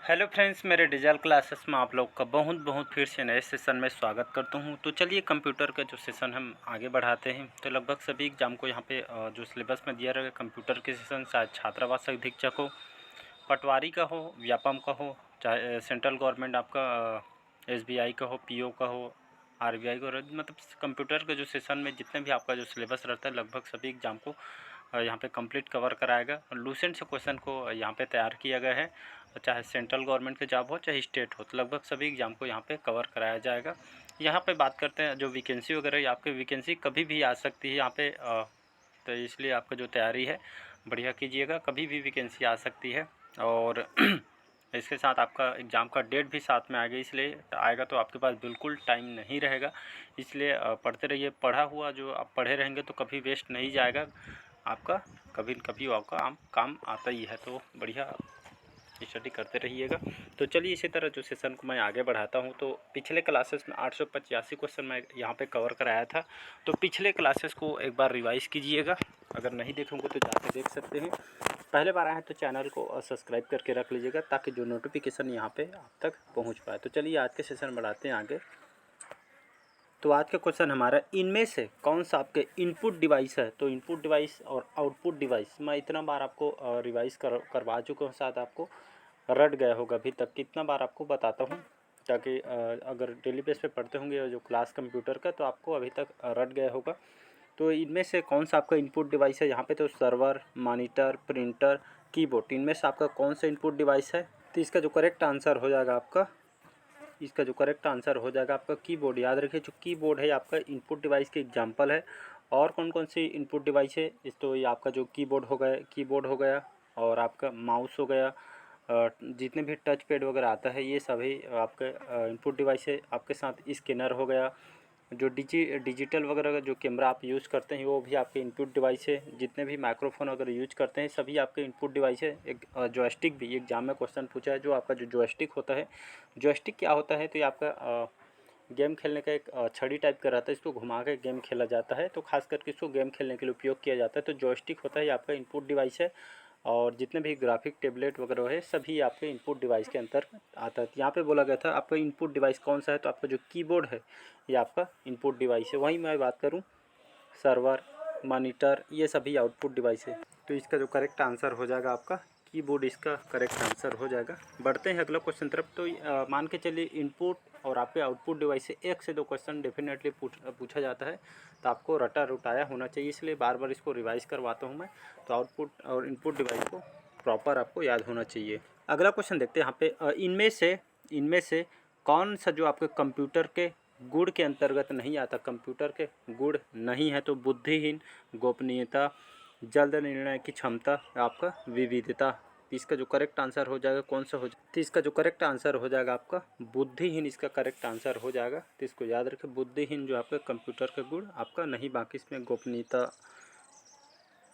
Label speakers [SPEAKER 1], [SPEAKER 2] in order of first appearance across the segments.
[SPEAKER 1] Hello friends, मेरे digital classes में आप लोग का बहुत बहुत फिर से नए सेशन में स्वागत करता हूं। तो चलिए कंप्यूटर का जो सेशन हम आगे बढ़ाते हैं। तो लगभग सभी एग्जाम को यहां पे जो सिलेबस में दिया रहेगा कंप्यूटर के सेशन, चाहे छात्रावास अधीक्षक हो, पटवारी का हो, व्यापम का हो, चाहे सेंट्रल गवर्नमेंट आपका SBI का हो, PO का हो, RBI का हो, मतलब कंप्यूटर के जो सेशन में जितने भी आपका जो सिलेबस रहता है लगभग सभी एग्जाम को यहाँ पे कंप्लीट कवर कराएगा। लूसेंट से क्वेश्चन को यहाँ पे तैयार किया गया है, चाहे सेंट्रल गवर्नमेंट के जॉब हो चाहे स्टेट हो, तो लगभग सभी एग्जाम को यहाँ पे कवर कराया जाएगा। यहाँ पे बात करते हैं जो वैकेंसी वगैरह, आपकी वैकेंसी कभी भी आ सकती है यहाँ पे, तो इसलिए आपका जो तैयारी है बढ़िया कीजिएगा, कभी भी वैकेंसी आ सकती है। और इसके साथ आपका एग्ज़ाम का डेट भी साथ में आएगा, इसलिए आएगा तो आपके पास बिल्कुल टाइम नहीं रहेगा। इसलिए पढ़ते रहिए, पढ़ा हुआ जो आप पढ़े रहेंगे तो कभी वेस्ट नहीं जाएगा आपका, कभी न कभी आपका काम आता ही है। तो बढ़िया स्टडी करते रहिएगा। तो चलिए इसी तरह जो सेशन को मैं आगे बढ़ाता हूँ। तो पिछले क्लासेस में 885 क्वेश्चन मैं यहाँ पे कवर कराया था, तो पिछले क्लासेस को एक बार रिवाइज कीजिएगा। अगर नहीं देखोगे तो जाके देख सकते हैं। पहले बार आए तो चैनल को सब्सक्राइब करके रख लीजिएगा ताकि जो नोटिफिकेशन यहाँ पे आप तक पहुँच पाए। तो चलिए आज के सेशन बढ़ाते हैं आगे। तो आज का क्वेश्चन हमारा, इनमें से कौन सा आपके इनपुट डिवाइस है। तो इनपुट डिवाइस और आउटपुट डिवाइस मैं इतना बार आपको रिवाइज करवा चुका हूँ, शायद आपको रट गया होगा अभी तक। कितना बार आपको बताता हूँ ताकि अगर डेली बेस पे पढ़ते होंगे जो क्लास कंप्यूटर का, तो आपको अभी तक रट गया होगा। तो इनमें से कौन सा आपका इनपुट डिवाइस है यहाँ पे। तो सर्वर, मॉनिटर, प्रिंटर, कीबोर्ड, इनमें से आपका कौन सा इनपुट डिवाइस है। तो इसका जो करेक्ट आंसर हो जाएगा आपका, कीबोर्ड। याद रखिए जो कीबोर्ड है आपका इनपुट डिवाइस की एग्जांपल है। और कौन कौन सी इनपुट डिवाइस है तो ये आपका जो कीबोर्ड हो गया और आपका माउस हो गया, जितने भी टच पैड वगैरह आता है ये सभी आपके इनपुट डिवाइस है। आपके साथ स्कैनर हो गया, जो डिजिटल वगैरह का जो कैमरा आप यूज़ करते हैं वो भी आपके इनपुट डिवाइस है। जितने भी माइक्रोफोन वगैरह यूज करते हैं सभी आपके इनपुट डिवाइस है। एक जॉयस्टिक भी एग्जाम में क्वेश्चन पूछा है, जो आपका जो जॉयस्टिक होता है। जॉयस्टिक क्या होता है, तो ये आपका गेम खेलने का एक छड़ी टाइप का रहता है, इसको घुमा के गेम खेला जाता है। तो खास करके इसको गेम खेलने के लिए उपयोग किया जाता है। तो जॉयस्टिक होता है आपका इनपुट डिवाइस है। और जितने भी ग्राफिक टेबलेट वगैरह है सभी आपके इनपुट डिवाइस के अंतर्गत आता है। यहाँ पे बोला गया था आपका इनपुट डिवाइस कौन सा है, तो आपका जो कीबोर्ड है ये आपका इनपुट डिवाइस है। वहीं मैं बात करूँ सर्वर, मॉनिटर, ये सभी आउटपुट डिवाइस है। तो इसका जो करेक्ट आंसर हो जाएगा आपका कीबोर्ड, इसका करेक्ट आंसर हो जाएगा। बढ़ते हैं अगला क्वेश्चन तरफ। तो मान के चलिए इनपुट और आपके आउटपुट डिवाइस से 1 से 2 क्वेश्चन डेफिनेटली पूछा जाता है। तो आपको रटा रुटाया होना चाहिए, इसलिए बार बार इसको रिवाइज करवाता हूँ मैं। तो आउटपुट और इनपुट डिवाइस को प्रॉपर आपको याद होना चाहिए। अगला क्वेश्चन देखते हैं यहाँ पे, इनमें से कौन सा जो आपके कंप्यूटर के गुण के अंतर्गत नहीं आता। कंप्यूटर के गुण नहीं है तो बुद्धिहीन, गोपनीयता, जल्द निर्णय की क्षमता, आपका विविधता। इसका जो करेक्ट आंसर हो जाएगा कौन सा हो जाएगा, तो इसका जो करेक्ट आंसर हो जाएगा आपका बुद्धिहीन, इसका करेक्ट आंसर हो जाएगा। तो इसको याद रखें, बुद्धिहीन जो आपका कंप्यूटर का गुण आपका नहीं। बाकी इसमें गोपनीयता,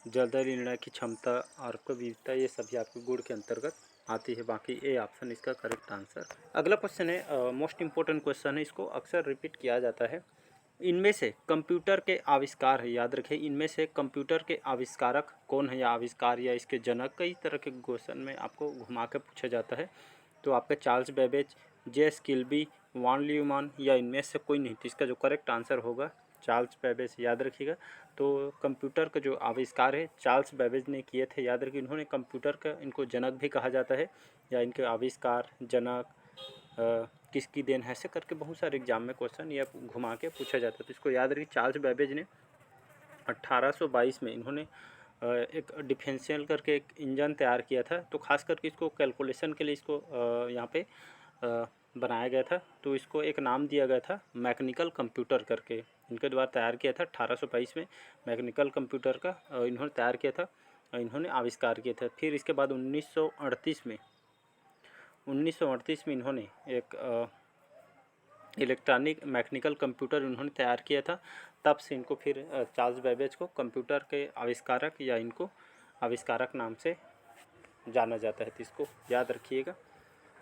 [SPEAKER 1] जल्द निर्णय की क्षमता और आपका विविधता, ये सभी आपके गुण के अंतर्गत आती है। बाकी ए ऑप्शन इसका करेक्ट आंसर। अगला क्वेश्चन है मोस्ट इंपॉर्टेंट क्वेश्चन है, इसको अक्सर रिपीट किया जाता है। इनमें से कंप्यूटर के आविष्कार है, याद रखें, इनमें से कंप्यूटर के आविष्कारक कौन है, या आविष्कार या इसके जनक, कई तरह के क्वेश्चन में आपको घुमा के पूछा जाता है। तो आपका चार्ल्स बेबेज, जे किल्बी, वॉन न्यूमैन, या इनमें से कोई नहीं। तो इसका जो करेक्ट आंसर होगा चार्ल्स बेबेज, याद रखिएगा। तो कंप्यूटर का जो आविष्कार है चार्ल्स बेबेज ने किए थे, याद रखिए। इन्होंने कंप्यूटर का, इनको जनक भी कहा जाता है, या इनके आविष्कार, जनक, किसकी देन है, ऐसे करके बहुत सारे एग्जाम में क्वेश्चन या घुमा के पूछा जाता है। तो इसको याद रखिए, चार्ल्स बेबेज ने 1822 में इन्होंने एक डिफरेंशियल करके एक इंजन तैयार किया था। तो खास करके इसको कैलकुलेशन के लिए इसको यहाँ पे बनाया गया था। तो इसको एक नाम दिया गया था मैकेनिकल कंप्यूटर करके, इनके द्वारा तैयार किया था 1822 में। मैकेनिकल कंप्यूटर का इन्होंने तैयार किया था, इन्होंने आविष्कार किया था। फिर इसके बाद 1938 में इन्होंने एक इलेक्ट्रॉनिक मैकेनिकल कंप्यूटर इन्होंने तैयार किया था। तब से इनको फिर चार्ल्स बेबेज को कंप्यूटर के आविष्कारक या इनको आविष्कारक नाम से जाना जाता है। तो इसको याद रखिएगा।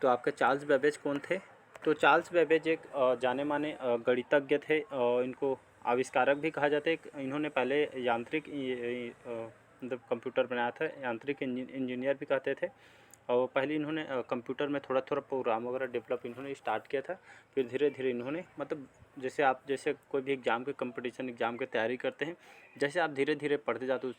[SPEAKER 1] तो आपके चार्ल्स बेबेज कौन थे, तो चार्ल्स बेबेज एक जाने माने गणितज्ञ थे, इनको आविष्कारक भी कहा जाता है। इन्होंने पहले यांत्रिक मतलब कंप्यूटर बनाया था, यांत्रिक इंजीनियर भी कहते थे। और पहले इन्होंने कंप्यूटर में थोड़ा थोड़ा प्रोग्राम वगैरह डेवलप इन्होंने स्टार्ट किया था। फिर धीरे धीरे इन्होंने मतलब जैसे कोई भी एग्ज़ाम के कंपटीशन एग्ज़ाम की तैयारी करते हैं, जैसे आप धीरे धीरे पढ़ते जाते हो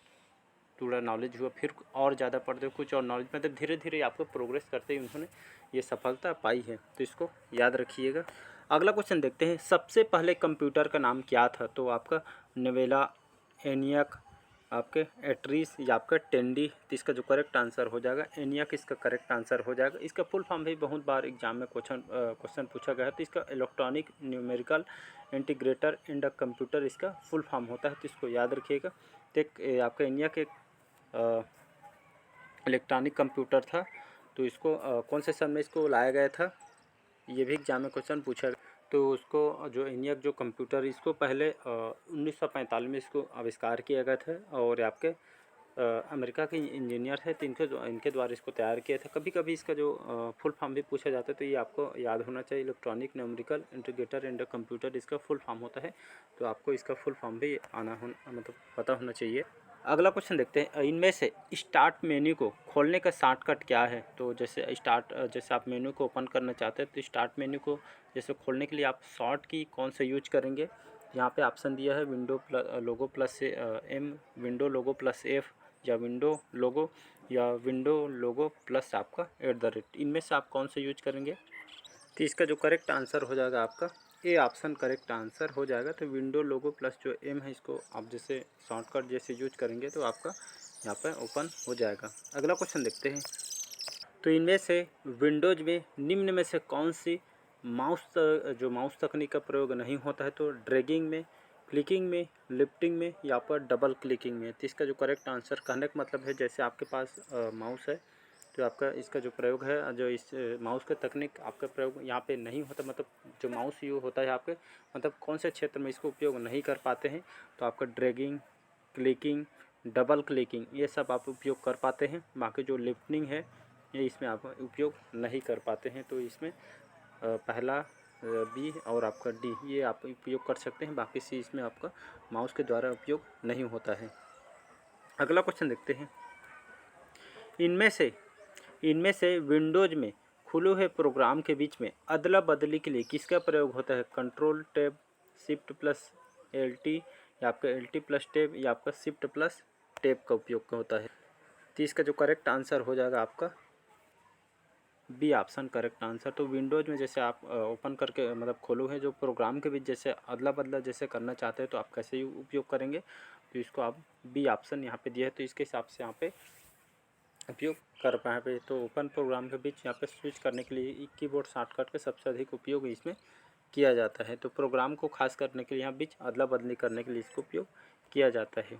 [SPEAKER 1] थोड़ा नॉलेज हुआ, फिर और ज़्यादा पढ़ते हो कुछ और नॉलेज, मतलब धीरे धीरे आपको प्रोग्रेस करते ही उन्होंने ये सफलता पाई है। तो इसको याद रखिएगा। अगला क्वेश्चन देखते हैं, सबसे पहले कंप्यूटर का नाम क्या था? तो आपका नेवेला, एनियक, आपके एट्रीस या आपका टेंडी। तो इसका जो करेक्ट आंसर हो जाएगा एनियक इसका करेक्ट आंसर हो जाएगा। इसका फुल फॉर्म भी बहुत बार एग्जाम में क्वेश्चन पूछा गया है। तो इसका electronic numerical integrator in the computer इसका फुल फॉर्म होता है। तो इसको याद रखिएगा। तो आपका एनियक एक इलेक्ट्रॉनिक कंप्यूटर था। तो इसको कौन से सन में इसको लाया गया था, ये भी एग्जाम में क्वेश्चन पूछा गया। तो उसको जो एनियक जो कंप्यूटर इसको पहले 1945 में इसको आविष्कार किया गया था। और आपके अमेरिका के इंजीनियर है, तो इनके द्वारा इसको तैयार किया था। कभी कभी इसका जो फुल फॉर्म भी पूछा जाता है, तो ये आपको याद होना चाहिए। Electronic numerical integrator in the computer इसका फुल फॉर्म होता है। तो आपको इसका फुल फॉर्म भी मतलब पता होना चाहिए। अगला क्वेश्चन देखते हैं, इनमें से स्टार्ट मेन्यू को खोलने का शॉर्टकट क्या है? तो जैसे आप मेन्यू को ओपन करना चाहते हैं, तो स्टार्ट मेन्यू को जैसे खोलने के लिए आप शॉर्ट की कौन सा यूज करेंगे? यहाँ पे ऑप्शन दिया है विंडो लोगो प्लस एम, विंडो लोगो प्लस एफ, या विंडो लोगो, या विंडो लोगो प्लस आपका @ इनमें से आप कौन सा यूज करेंगे? तो इसका जो करेक्ट आंसर हो जाएगा आपका ए ऑप्शन करेक्ट आंसर हो जाएगा। तो विंडो लोगो प्लस जो एम है इसको आप जैसे शॉर्टकट जैसे यूज करेंगे तो आपका यहाँ पर ओपन हो जाएगा। अगला क्वेश्चन देखते हैं, तो इनमें से विंडोज में निम्न में से कौन सी माउस तकनीक का प्रयोग नहीं होता है? तो ड्रैगिंग में, क्लिकिंग में, लिफ्टिंग में, या पर डबल क्लिकिंग में। तो इसका जो करेक्ट आंसर कहने का मतलब है, जैसे आपके पास माउस है, तो आपका इसका जो प्रयोग है, जो इस माउस का तकनीक आपका प्रयोग यहाँ पे नहीं होता। मतलब जो माउस यूज होता है आपके, मतलब कौन से क्षेत्र में इसको उपयोग नहीं कर पाते हैं? तो आपका ड्रैगिंग, क्लिकिंग, डबल क्लिकिंग ये सब आप उपयोग कर पाते हैं। बाकी जो लिफ्टिंग है ये इसमें आप उपयोग नहीं कर पाते हैं। तो इसमें पहला बी और आपका डी ये आप उपयोग कर सकते हैं। बाकी सी इसमें आपका माउस के द्वारा उपयोग नहीं होता है। अगला क्वेश्चन देखते हैं, इनमें से विंडोज में खुले हुए प्रोग्राम के बीच में अदला बदली के लिए किसका प्रयोग होता है? Control tab, shift plus LT, या आपका LT प्लस टैब, या आपका शिफ्ट प्लस टैब का उपयोग होता है। तो इसका जो करेक्ट आंसर हो जाएगा आपका बी ऑप्शन करेक्ट आंसर। तो विंडोज़ में जैसे आप ओपन करके मतलब खोलो है जो प्रोग्राम के बीच जैसे अदला बदला जैसे करना चाहते हैं, तो आप कैसे उपयोग करेंगे? तो इसको आप बी ऑप्शन यहाँ पे दिया है, तो इसके हिसाब से यहाँ पे उपयोग कर पाए पे। तो ओपन प्रोग्राम के बीच यहाँ पे स्विच करने के लिए कीबोर्ड शॉर्टकट का सबसे अधिक उपयोग इसमें किया जाता है। तो प्रोग्राम को खास करने के लिए यहाँ बीच अदला बदली करने के लिए इसको उपयोग किया जाता है।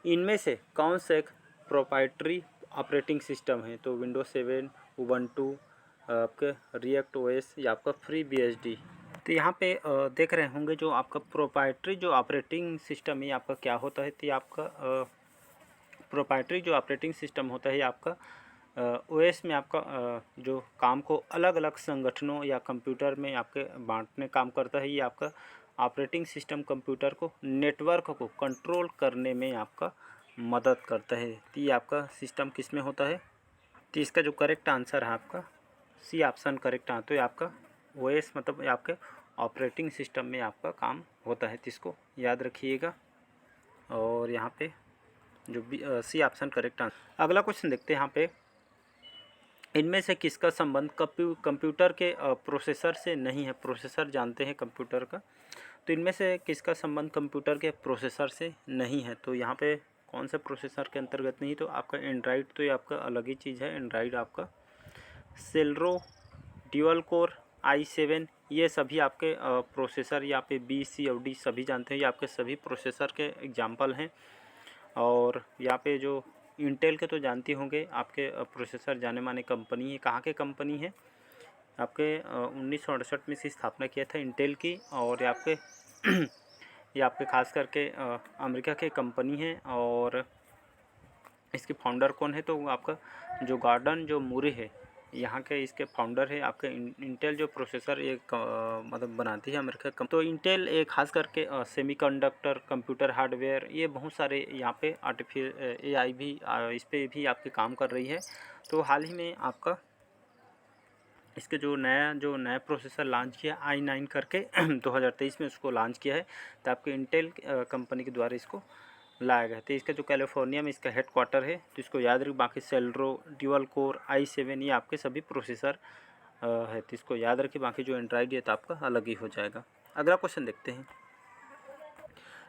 [SPEAKER 1] इनमें से कौन सा एक प्रोप्राइटरी ऑपरेटिंग सिस्टम है? तो विंडोज 7, उबंटू, आपके रिएक्ट OS, या आपका FreeBSD। तो यहाँ पे देख रहे होंगे जो आपका प्रोप्राइटरी जो ऑपरेटिंग सिस्टम है आपका क्या होता है? तो आपका प्रोप्राइटरी जो ऑपरेटिंग सिस्टम होता है आपका OS में आपका जो काम को अलग अलग संगठनों या कंप्यूटर में आपके बांटने काम करता है। ये आपका ऑपरेटिंग सिस्टम कंप्यूटर को नेटवर्क को कंट्रोल करने में आपका मदद करता है। तो ये आपका सिस्टम किस में होता है? तो इसका जो करेक्ट आंसर है आपका सी ऑप्शन करेक्ट आंसर। तो ये आपका OS मतलब आपके ऑपरेटिंग सिस्टम में आपका काम होता है। तो इसको याद रखिएगा। और यहाँ पे जो सी ऑप्शन करेक्ट आंसर। अगला क्वेश्चन देखते हैं यहाँ पे, इनमें से किसका संबंध कंप्यूटर के प्रोसेसर से नहीं है? प्रोसेसर जानते हैं कंप्यूटर का, तो इनमें से किसका संबंध कंप्यूटर के प्रोसेसर से नहीं है? तो यहाँ पे कौन सा प्रोसेसर के अंतर्गत नहीं? तो आपका एंड्राइड, तो ये आपका अलग ही चीज़ है। एंड्राइड आपका सेलेरो, ड्यूल कोर, i7 ये सभी आपके प्रोसेसर, यहाँ पे B, C और D सभी जानते हैं। ये आपके सभी प्रोसेसर के एग्जाम्पल हैं। और यहाँ पे जो इंटेल के तो जानते होंगे, आपके प्रोसेसर जाने माने कंपनी है। कहाँ के कंपनी है? आपके 1968 में इसकी स्थापना किया था इंटेल की। और ये आपके खास करके अमेरिका के कंपनी है। और इसके फाउंडर कौन है? तो आपका जो गॉर्डन जो मूरे है, यहाँ के इसके फाउंडर है आपके इंटेल जो प्रोसेसर एक मतलब बनाती है अमेरिका कम। तो इंटेल एक खास करके सेमीकंडक्टर, कंप्यूटर हार्डवेयर, ये बहुत सारे यहाँ पे AI भी इस पर भी आपके काम कर रही है। तो हाल ही में आपका इसके जो नया प्रोसेसर लॉन्च किया i9 करके 2023 में उसको लॉन्च किया है। तो आपके इंटेल कंपनी के द्वारा इसको लाया गया। तो इसका जो कैलिफोर्निया में इसका हेडक्वार्टर है, तो इसको याद रखिए। बाकी सेल्ड्रो, ड्यूअल कोर, i7 ये आपके सभी प्रोसेसर है, तो इसको याद रखिए। बाकी जो एंड्रॉइड है तो आपका अलग ही हो जाएगा। अगला क्वेश्चन देखते हैं।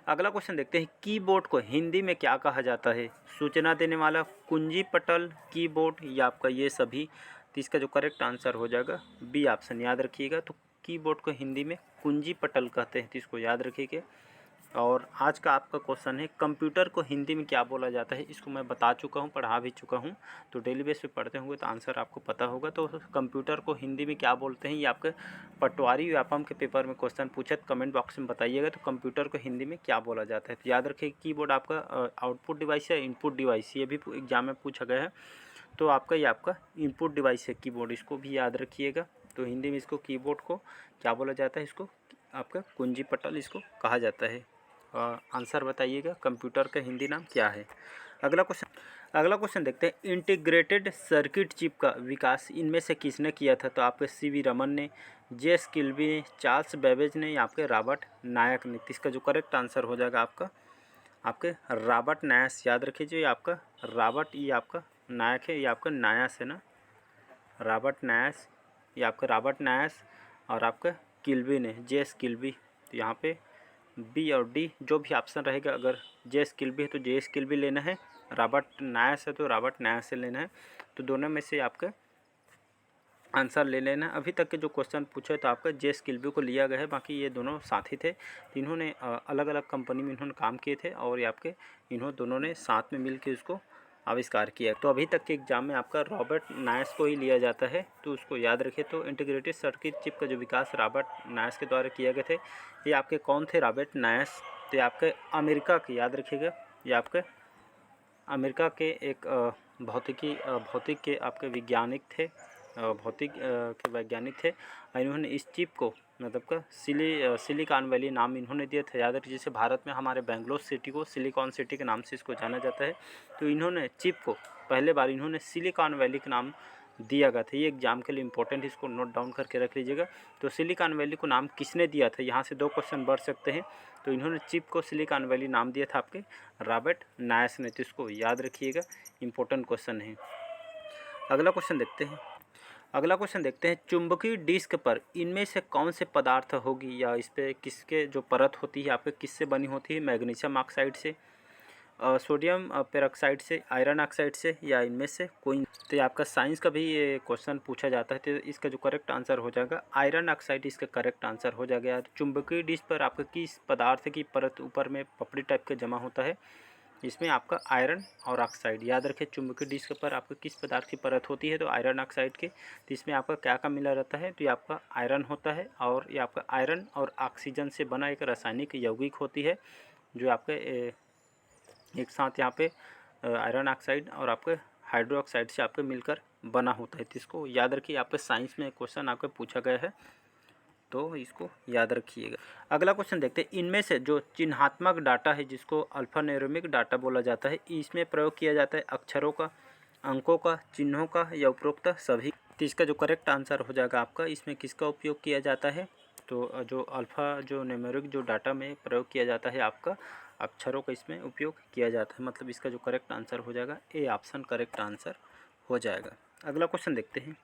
[SPEAKER 1] अगला क्वेश्चन देखते हैं, कीबोर्ड को हिंदी में क्या कहा जाता है? सूचना देने वाला, कुंजी पटल, कीबोर्ड या आपका ये सभी। तो इसका जो करेक्ट आंसर हो जाएगा बी ऑप्शन, याद रखिएगा। तो कीबोर्ड को हिंदी में कुंजी पटल कहते हैं, तो इसको याद रखिएगा। और आज का आपका क्वेश्चन है, कंप्यूटर को हिंदी में क्या बोला जाता है? इसको मैं बता चुका हूँ, पढ़ा भी चुका हूँ, तो डेली बेस पे पढ़ते होंगे तो आंसर आपको पता होगा। तो कंप्यूटर को हिंदी में क्या बोलते हैं, ये आपके पटवारी व्यापम के पेपर में क्वेश्चन पूछे, तो कमेंट बॉक्स में बताइएगा। तो कंप्यूटर को हिंदी में क्या बोला जाता है? तो याद रखिए, कीबोर्ड आपका आउटपुट डिवाइस है, इनपुट डिवाइस, ये भी एग्जाम में पूछा गया है। तो आपका ये आपका इनपुट डिवाइस है कीबोर्ड, इसको भी याद रखिएगा। तो हिंदी में इसको कीबोर्ड को क्या बोला जाता है? इसको आपका कुंजी पटल इसको कहा जाता है। आंसर बताइएगा, कंप्यूटर का हिंदी नाम क्या है? अगला क्वेश्चन देखते हैं, इंटीग्रेटेड सर्किट चिप का विकास इनमें से किसने किया था? तो आपके CV रमन ने, जेस किल्बी ने, चार्ल्स बेबेज ने या आपके रॉबर्ट नायक ने। इसका जो करेक्ट आंसर हो जाएगा आपके रॉबर्ट नायस, याद रखिए। आपका रॉबर्ट, ये आपका नायक है, ये आपका नायस है ना, रॉबर्ट नायस, ये आपका रॉबर्ट नायस। और आपका किल्बी ने, जेस किल्बी। तो यहाँ पे बी और डी जो भी ऑप्शन रहेगा, अगर जेस किल्बी है तो जेस किल्बी लेना है, रॉबर्ट नायस है तो रॉबर्ट नायस से लेना है। तो दोनों में से आपका आंसर ले लेना। अभी तक के जो क्वेश्चन पूछे तो आपका जेस किल्बी को लिया गया है, बाकी ये दोनों साथी थे। इन्होंने अलग अलग कंपनी में इन्होंने काम किए थे, और ये आपके दोनों ने साथ में मिल के उसको आविष्कार किया। तो अभी तक के एग्जाम में आपका रॉबर्ट नायस को ही लिया जाता है, तो उसको याद रखिए। तो इंटीग्रेटेड सर्किट चिप का जो विकास रॉबर्ट नायस के द्वारा किया गए थे। ये आपके कौन थे? Robert nice. तो ये आपके अमेरिका के, याद रखिएगा, ये आपके अमेरिका के एक भौतिक के आपके वैज्ञानिक थे, भौतिक के वैज्ञानिक थे। इन्होंने इस चिप को मतलब का सिलिकॉन वैली नाम इन्होंने दिया था, याद रखिए। जैसे भारत में हमारे बेंगलोर सिटी को सिलिकॉन सिटी के नाम से इसको जाना जाता है, तो इन्होंने चिप को पहले बार इन्होंने सिलिकॉन वैली का नाम दिया गया था। ये एग्जाम के लिए इंपॉर्टेंट, इसको नोट डाउन करके रख लीजिएगा। तो सिलिकॉन वैली को नाम किसने दिया था? यहाँ से 2 क्वेश्चन बढ़ सकते हैं। तो इन्होंने चिप को सिलिकॉन वैली नाम दिया था आपके रॉबर्ट नायस ने, तो इसको याद रखिएगा, इंपॉर्टेंट क्वेश्चन है। अगला क्वेश्चन देखते हैं, चुंबकीय डिस्क पर इनमें से कौन से पदार्थ होगी, या इस पर किसके जो परत होती है आपके किससे बनी होती है? मैग्नीशियम ऑक्साइड से, सोडियम पेरोक्साइड से, आयरन ऑक्साइड से, या इनमें से कोई? तो ये आपका साइंस का भी ये क्वेश्चन पूछा जाता है, तो इसका जो करेक्ट आंसर हो जाएगा आयरन ऑक्साइड, इसका करेक्ट आंसर हो जाएगा। चुंबकीय डिस्क पर आपका किस पदार्थ की परत ऊपर में पपड़ी टाइप के जमा होता है? इसमें आपका आयरन और ऑक्साइड, याद रखें। चुंबकीय डिस्क पर आपको किस पदार्थ की परत होती है? तो आयरन ऑक्साइड के। तो इसमें आपका क्या क्या मिला रहता है? तो ये आपका आयरन होता है, और ये आपका आयरन और ऑक्सीजन से बना एक रासायनिक यौगिक होती है, जो आपके एक साथ यहाँ पे आयरन ऑक्साइड और आपके हाइड्रो ऑक्साइड से आपके मिलकर बना होता है। तो इसको याद रखिए, आपके साइंस में क्वेश्चन आपके पूछा गया है, तो इसको याद रखिएगा। अगला क्वेश्चन देखते हैं, इनमें से जो चिन्हात्मक डाटा है जिसको अल्फान्यूमेरिक डाटा बोला जाता है, इसमें प्रयोग किया जाता है अक्षरों का, अंकों का, चिन्हों का, या उपरोक्त सभी? तो इसका जो करेक्ट आंसर हो जाएगा आपका, इसमें किसका उपयोग किया जाता है? तो जो जो न्यूमेरिक जो डाटा में प्रयोग किया जाता है आपका अक्षरों का इसमें उपयोग किया जाता है। मतलब इसका जो करेक्ट आंसर हो जाएगा ए ऑप्शन करेक्ट आंसर हो जाएगा। अगला क्वेश्चन देखते हैं,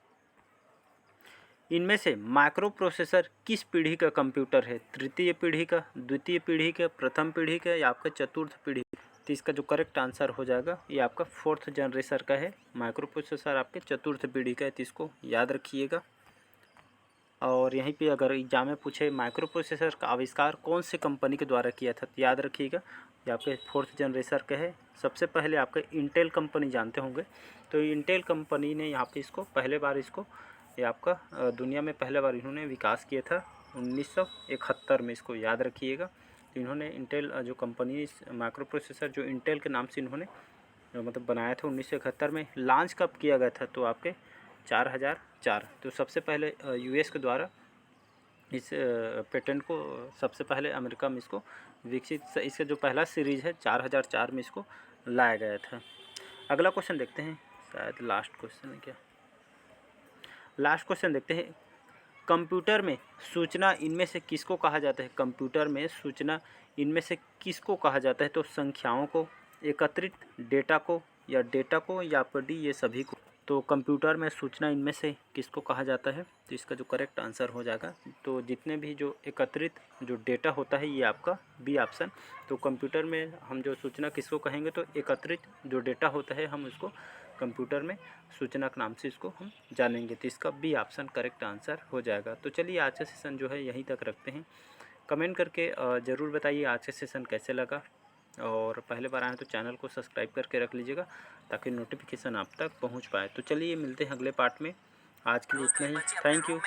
[SPEAKER 1] इनमें से माइक्रो प्रोसेसर किस पीढ़ी का कंप्यूटर है? तृतीय पीढ़ी का, द्वितीय पीढ़ी का, प्रथम पीढ़ी का, या आपका चतुर्थ पीढ़ी? तो इसका जो करेक्ट आंसर हो जाएगा ये आपका 4th जनरेशन का है। माइक्रो प्रोसेसर आपके चतुर्थ पीढ़ी का है, तो इसको याद रखिएगा। और यहीं पे अगर एग्जाम में पूछे माइक्रो प्रोसेसर का आविष्कार कौन से कंपनी के द्वारा किया था, तो याद रखिएगा ये आपके 4th जनरेशन का है। सबसे पहले आपके इंटेल कंपनी जानते होंगे, तो इंटेल कंपनी ने यहाँ पे इसको पहले बार ये आपका दुनिया में पहले बार इन्होंने विकास किया था 1971 में, इसको याद रखिएगा। तो इन्होंने इंटेल जो कंपनी माइक्रो प्रोसेसर जो इंटेल के नाम से इन्होंने मतलब बनाया था 1971 में। लॉन्च कब किया गया था? तो आपके 4004। तो सबसे पहले यूएस के द्वारा इस पेटेंट को सबसे पहले अमेरिका में इसको विकसित, इसका जो पहला सीरीज़ है 4004 में इसको लाया गया था। अगला क्वेश्चन देखते हैं, शायद लास्ट क्वेश्चन है क्या। लास्ट क्वेश्चन देखते हैं, कंप्यूटर में सूचना इनमें से किसको कहा जाता है। कंप्यूटर में सूचना इनमें से किसको कहा जाता है। तो संख्याओं को, एकत्रित डेटा को, या डेटा को, या फिर डी ये सभी को। तो कंप्यूटर में सूचना इनमें से किसको कहा जाता है। तो इसका जो करेक्ट आंसर हो जाएगा, तो जितने भी जो एकत्रित जो डेटा होता है ये आपका बी ऑप्शन। तो कंप्यूटर में हम जो सूचना किसको कहेंगे, तो एकत्रित जो डेटा होता है हम उसको कंप्यूटर में सूचना के नाम से इसको हम जानेंगे। तो इसका बी ऑप्शन करेक्ट आंसर हो जाएगा। तो चलिए आज का सेशन जो है यहीं तक रखते हैं। कमेंट करके ज़रूर बताइए आज का सेशन कैसे लगा, और पहले बार आए तो चैनल को सब्सक्राइब करके रख लीजिएगा ताकि नोटिफिकेशन आप तक पहुंच पाए। तो चलिए मिलते हैं अगले पार्ट में। आज के लिए इतना ही। Thank you.